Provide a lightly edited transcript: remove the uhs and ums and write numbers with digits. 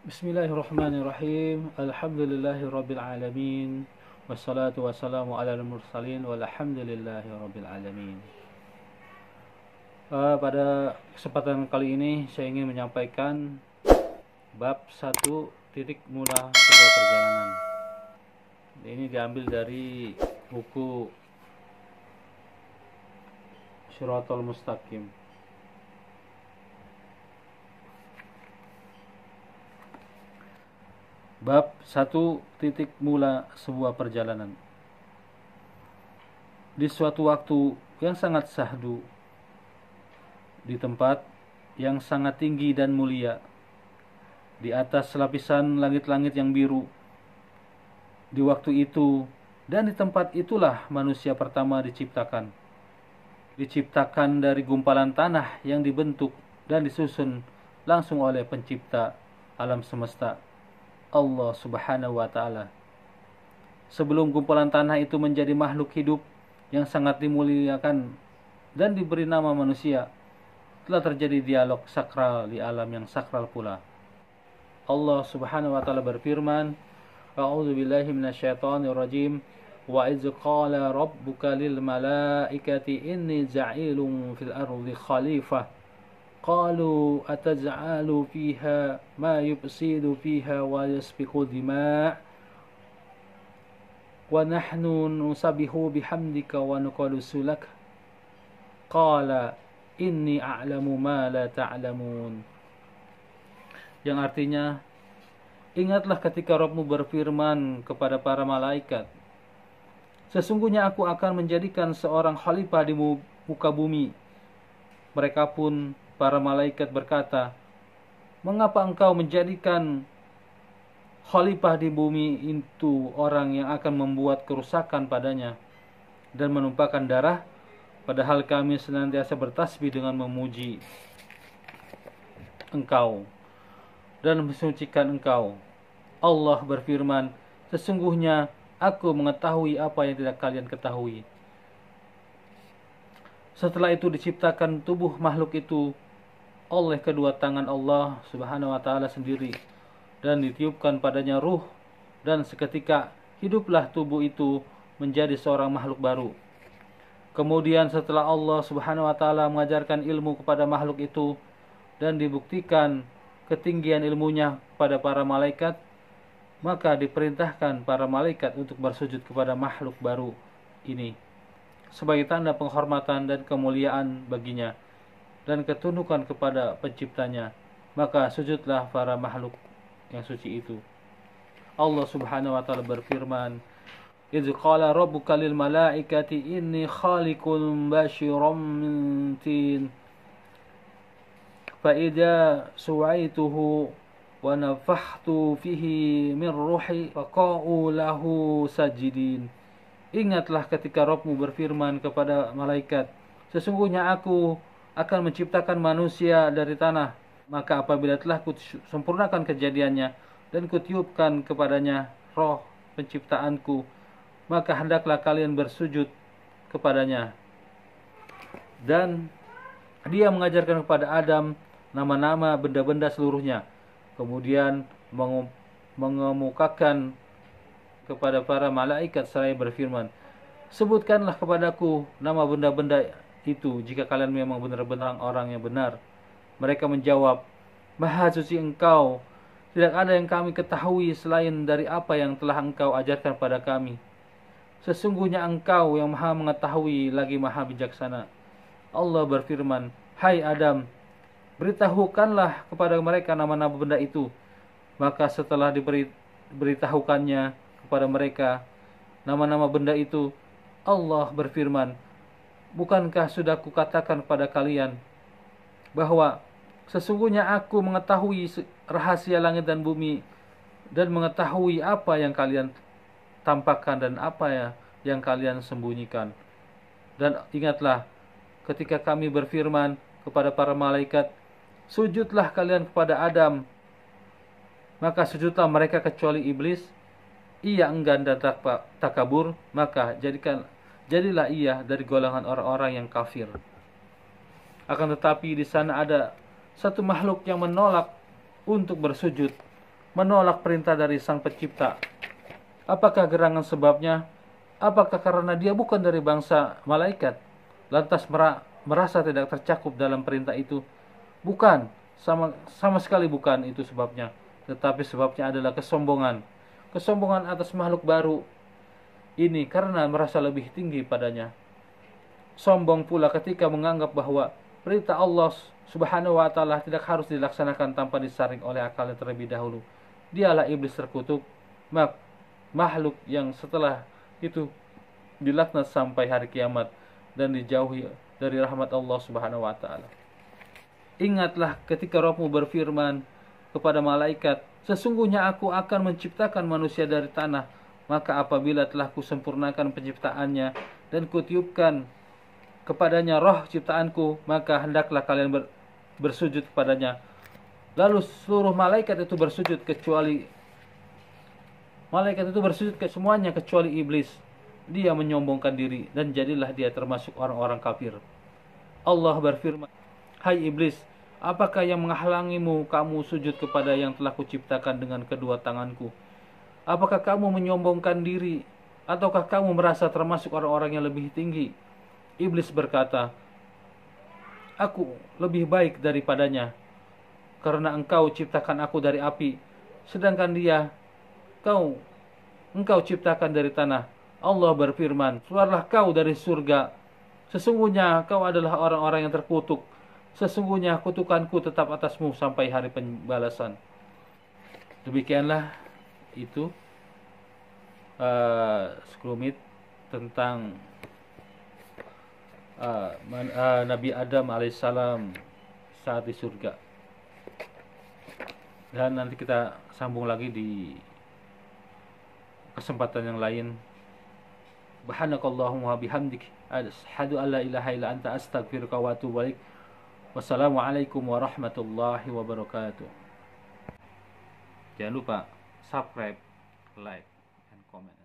Bismillahirrahmanirrahim. Alhamdulillahirabbil alamin. Wassalatu wassalamu alal mursalin walhamdulillahirabbil alamin. Pada kesempatan kali ini saya ingin menyampaikan bab 1 titik mula sebuah perjalanan. Ini diambil dari buku Shiratal Mustaqim. Bab 1 titik mula sebuah perjalanan. Di suatu waktu yang sangat syahdu, di tempat yang sangat tinggi dan mulia, di atas lapisan langit-langit yang biru, di waktu itu dan di tempat itulah manusia pertama diciptakan. Diciptakan dari gumpalan tanah yang dibentuk dan disusun langsung oleh pencipta alam semesta, Allah Subhanahu wa Ta'ala. Sebelum gumpalan tanah itu menjadi makhluk hidup yang sangat dimuliakan dan diberi nama manusia, telah terjadi dialog sakral di alam yang sakral pula. Allah Subhanahu wa Ta'ala berfirman, A'udzu billahi minasyaitonir rajim. Wa idz qala rabbuka lil malaikati inni ja'ilun fil ardi khalifah. قالوا أتجعل فيها ما يفسد فيها ويسفك الدماء ونحن نسبح بحمدك ونقدس لك قال إني أعلم ما لا تعلمون. Yang artinya, ingatlah ketika Rabbmu berfirman kepada para malaikat, sesungguhnya aku akan menjadikan seorang khalifah di muka bumi. Mereka pun, para malaikat berkata, mengapa engkau menjadikan khalifah di bumi itu orang yang akan membuat kerusakan padanya dan menumpahkan darah, padahal kami senantiasa bertasbih dengan memuji engkau dan mensucikan engkau. Allah berfirman, sesungguhnya aku mengetahui apa yang tidak kalian ketahui. Setelah itu diciptakan tubuh makhluk itu oleh kedua tangan Allah Subhanahu wa Ta'ala sendiri, dan ditiupkan padanya ruh, dan seketika hiduplah tubuh itu menjadi seorang makhluk baru. Kemudian setelah Allah Subhanahu wa Ta'ala mengajarkan ilmu kepada makhluk itu dan dibuktikan ketinggian ilmunya kepada para malaikat, maka diperintahkan para malaikat untuk bersujud kepada makhluk baru ini sebagai tanda penghormatan dan kemuliaan baginya dan ketundukan kepada penciptanya. Maka sujudlah para makhluk yang suci itu. Allah Subhanahu wa Ta'ala berfirman, idz qala rabbuka lil malaikati inni khaliqun basyiran min tin fa idza suwaituhu wa nafakhtu fihi min ruhi faqa'u lahu sajidin. Ingatlah ketika Rabbmu berfirman kepada malaikat, sesungguhnya aku akan menciptakan manusia dari tanah, maka apabila telah kusempurnakan kejadiannya dan kutiupkan kepadanya roh penciptaanku, maka hendaklah kalian bersujud kepadanya. Dan dia mengajarkan kepada Adam nama-nama benda-benda seluruhnya, kemudian mengemukakan kepada para malaikat seraya berfirman, sebutkanlah kepadaku nama benda-benda itu jika kalian memang benar-benar orang yang benar. Mereka menjawab, Maha suci Engkau, tidak ada yang kami ketahui selain dari apa yang telah Engkau ajarkan pada kami. Sesungguhnya Engkau yang Maha mengetahui lagi Maha bijaksana. Allah berfirman, Hai Adam, beritahukanlah kepada mereka nama-nama benda itu. Maka setelah diberitahukannya kepada mereka nama-nama benda itu, Allah berfirman, bukankah sudah kukatakan kepada kalian bahwa sesungguhnya aku mengetahui rahasia langit dan bumi dan mengetahui apa yang kalian tampakkan dan apa yang kalian sembunyikan. Dan ingatlah ketika kami berfirman kepada para malaikat, sujudlah kalian kepada Adam, maka sujudlah mereka kecuali iblis. Ia enggan dan takabur, maka jadilah ia dari golongan orang-orang yang kafir. Akan tetapi di sana ada satu makhluk yang menolak untuk bersujud menolak perintah dari Sang Pencipta? Apakah gerangan sebabnya? Apakah karena dia bukan dari bangsa malaikat, lantas merasa tidak tercakup dalam perintah itu? Bukan, sama sekali bukan itu sebabnya. Tetapi sebabnya adalah kesombongan. Kesombongan atas makhluk baru ini karena merasa lebih tinggi padanya. Sombong pula ketika menganggap bahwa perintah Allah Subhanahu wa taala tidak harus dilaksanakan tanpa disaring oleh akalnya terlebih dahulu. Dialah iblis terkutuk, makhluk yang setelah itu dilaknat sampai hari kiamat dan dijauhi dari rahmat Allah Subhanahu wa taala. Ingatlah ketika Rabbmu berfirman kepada malaikat, sesungguhnya aku akan menciptakan manusia dari tanah, maka apabila telah kusempurnakan penciptaannya dan kutiupkan kepadanya roh ciptaanku, maka hendaklah kalian bersujud kepadanya. Lalu seluruh malaikat itu bersujud ke semuanya kecuali iblis. Dia menyombongkan diri dan jadilah dia termasuk orang-orang kafir. Allah berfirman, "Hai iblis, apakah yang menghalangimu kamu sujud kepada yang telah kuciptakan dengan kedua tanganku? Apakah kamu menyombongkan diri ataukah kamu merasa termasuk orang-orang yang lebih tinggi?" Iblis berkata, "Aku lebih baik daripadanya, karena engkau ciptakan aku dari api, sedangkan engkau ciptakan dari tanah." Allah berfirman, "Keluarlah kau dari surga. Sesungguhnya kau adalah orang-orang yang terkutuk. Sesungguhnya kutukanku tetap atasmu sampai hari pembalasan." Demikianlah itu sekelumit tentang Nabi Adam alaihissalam saat di surga. Dan nanti kita sambung lagi di kesempatan yang lain. Subhanakallahumma wa bihamdik, asyhadu an la ilaha illa anta, astaghfiruka wa atubu ilaik. Wassalamualaikum warahmatullahi wabarakatuh. Jangan lupa subscribe, like, and comment.